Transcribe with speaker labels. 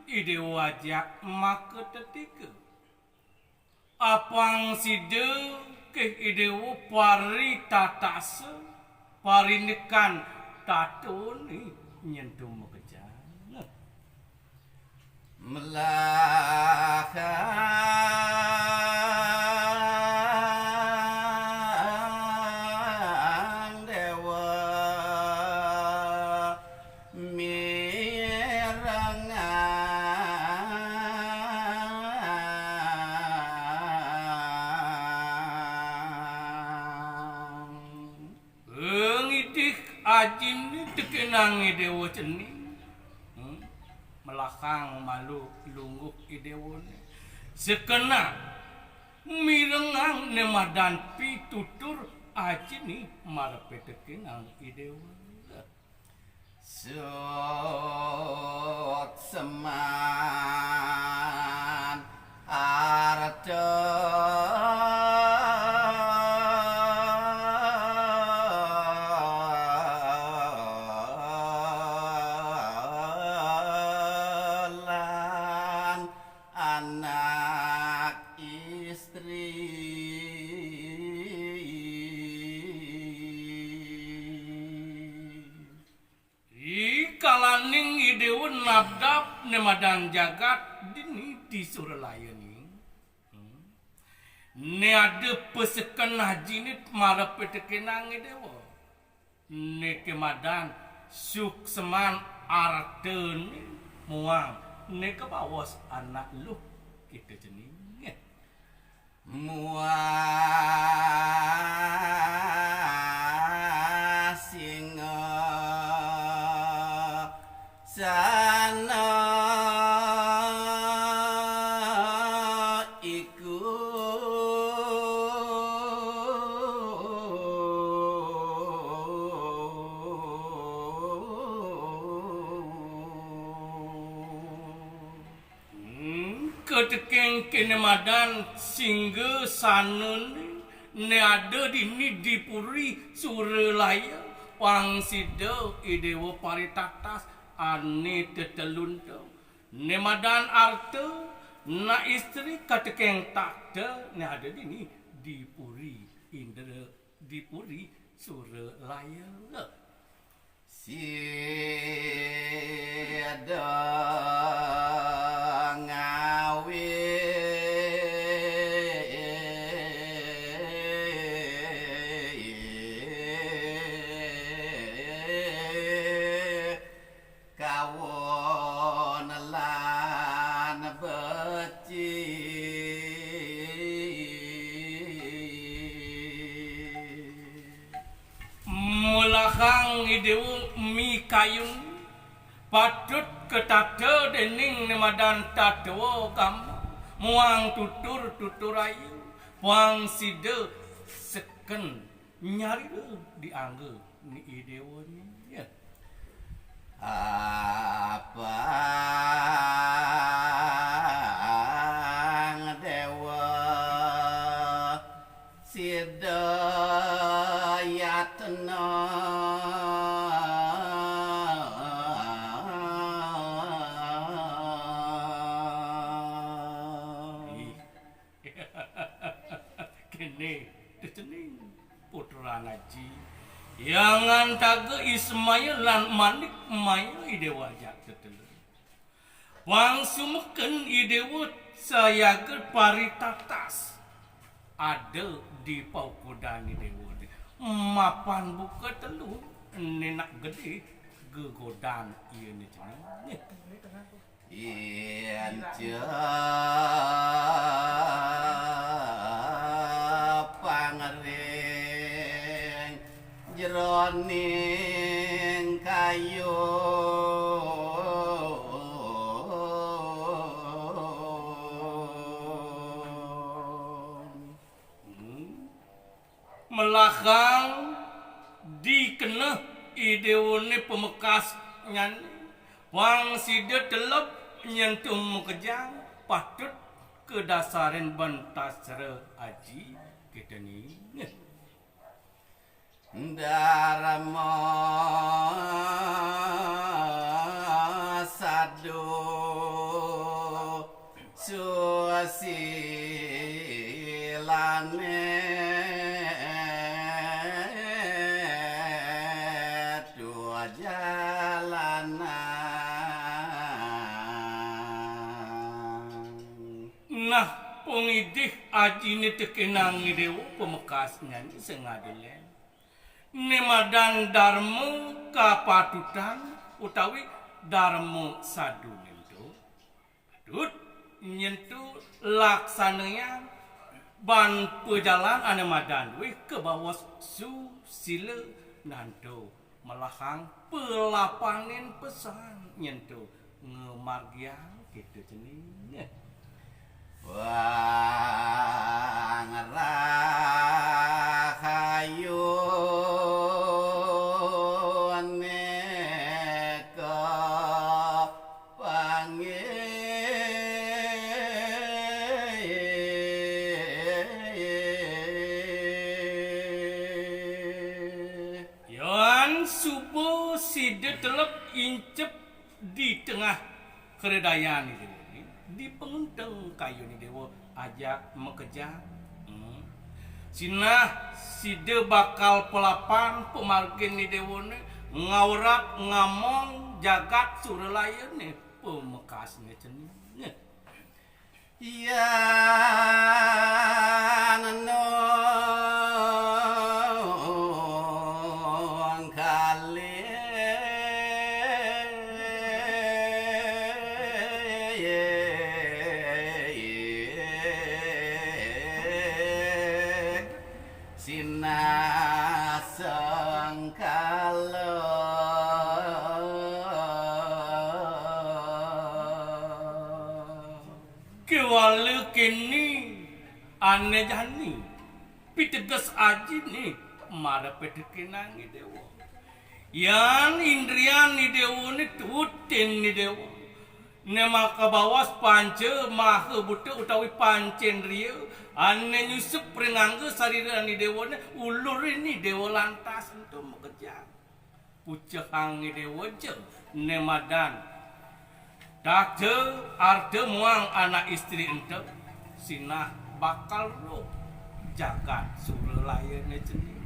Speaker 1: ide wajak maka tetika apang side ke ide pari tatase parinikan tato ni nyentuh mekejana
Speaker 2: melakang dewa mirengang
Speaker 1: ngidih ajin ni tekenang idewo cening melakang malu lungguk idewo ni sekena mirengang nemadan pitutur ajin ni marepe tekenang idewo
Speaker 2: Sut seman arta lan anak istri
Speaker 1: kalaning idewo nabdap nemadan jagat dini disurelayani ne ada pesekan haji ni marepe tekenang idewo ne kemadan suk seman arte ni muang ne ke bawas anak lu kita jenis
Speaker 2: muasinga sana iku
Speaker 1: ketekeng kinemadan singga sanun ne ada dini dipuri surelaya pangsida idewo paritatas ane tetelunta nemadan arta na istri ketekeng takta ne ada dini dipuri indra dipuri surelaya
Speaker 2: siada ngawe kawon lan beci
Speaker 1: mulakang idewo mi kayung patut ketata dening nemadan tatwa kam muang tutur ayu puang sida seken nyari diangge ni idewo ni ya
Speaker 2: apang dewa sidayatna
Speaker 1: kene tetening putra naji yang antaga Ismail lan Manik mayo idewa jak tetelu wang sumeken idewa sayaga paritatas ada di paukudan idewa mapan buka telu nenak gede gegodan ieu ni cenah
Speaker 2: yen pangering jroning kayu
Speaker 1: melakang dikeneh ideone pemekas nyan wang sida telep nyentuh kejang patut kedasaran bantasra aji kita ni
Speaker 2: Dharma sadu susilane dua jalanan.
Speaker 1: Nah, pengidih ajine tekenang dewa pemekasnya ni sengadelen. Nemadang darmo kapatutan utawi darmo sadu nyentuh. Adut nyentuh laksananya ban pejalan ane madan weh ke bawah susila nanto melahang pelapanin pesan nyentuh ngemargiang gitu jenis.
Speaker 2: Wang rahayu neka
Speaker 1: Yohan subuh sida telep incep di tengah keredayaan itu. Di pengenteng kayu ni dewa ajak mekejang. Sinah sida bakal pelapan pemargin ni dewa ni ngaurat ngamong jagat surelaya ni pemekasnya cenih.
Speaker 2: ya nanong kali sinasang kalau
Speaker 1: Kewala kini ane jani pitegas aji ni mara petekenang ni dewa. Yang indrian ni dewa ni tutin ni dewa. Nema kabawas panca maha buta utawi pancendria ane nyusup prenangga sarira ni dewa ni ulur ni dewa lantas untuk mengejar. Pucahang ni dewa je nemadan. Dakje arde muang anak istri ente sinah bakal roh jagat surelaya ne jenis.